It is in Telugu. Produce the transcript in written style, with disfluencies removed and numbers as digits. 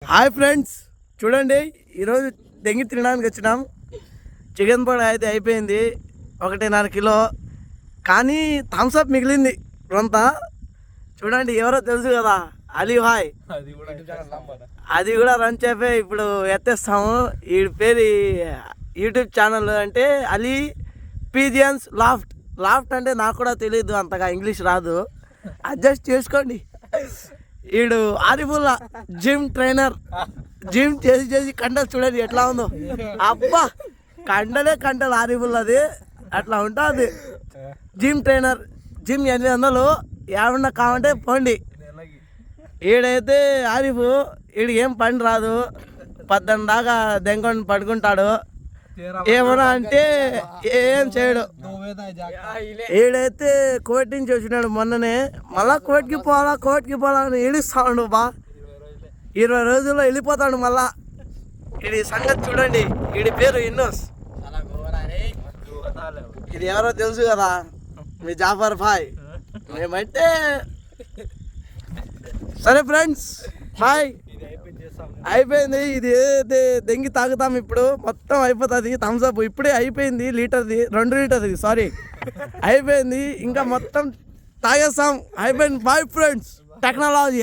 హాయ్ ఫ్రెండ్స్, చూడండి ఈరోజు దెంగి తినడానికి వచ్చినాం. చికెన్ పొడి అయితే అయిపోయింది 1.5 కిలో, కానీ థమ్స్అప్ మిగిలింది కొంత. చూడండి ఎవరో తెలుసు కదా, అలీ భాయ్, అది కూడా రన్ చేపే ఇప్పుడు ఎత్తేస్తాము. ఈ పేరు యూట్యూబ్ ఛానల్ అంటే అలీ పీజియన్స్ లాఫ్ట్. లాఫ్ట్ అంటే నాకు కూడా తెలియదు, అంతగా ఇంగ్లీష్ రాదు, అడ్జస్ట్ చేసుకోండి. ఈడు ఆరిఫుల్లా జిమ్ ట్రైనర్. జిమ్ చేసి చేసి కండలు చూడండి ఎట్లా ఉందో. అబ్బా కండలు ఆరిఫుల్లది అట్లా ఉంటుంది. Gym trainer. జిమ్ 800 ఏమన్నా కావంటే పోండి. ఈడైతే ఆరిఫ్, ఈడు ఏం పని రాదు, 10 దాకా దెంకొని పడుకుంటాడు. ఏమన్నా అంటే ఏం చేయడు. ఈడైతే కోర్టు నుంచి వచ్చినాడు మొన్ననే, మళ్ళా కోర్టుకి పోవాలా అని ఏడుస్తాడు. 20 రోజుల్లో వెళ్ళిపోతాడు మళ్ళా. ఇది సంగతి చూడండి. వీడి పేరు ఇన్నోస్. ఇది ఎవరో తెలుసు కదా, మీ జాఫర్ భాయ్. మేమంటే సరే ఫ్రెండ్స్, బాయ్. అయిపోయింది. ఇది ఏదైతే దెంగి తాగుతాం ఇప్పుడు, మొత్తం అయిపోతుంది. థమ్స్అప్ ఇప్పుడే అయిపోయింది, 2 లీటర్ది సారీ అయిపోయింది. ఇంకా మొత్తం తాగేస్తాం. అయిపోయింది. Bye friends. టెక్నాలజీ.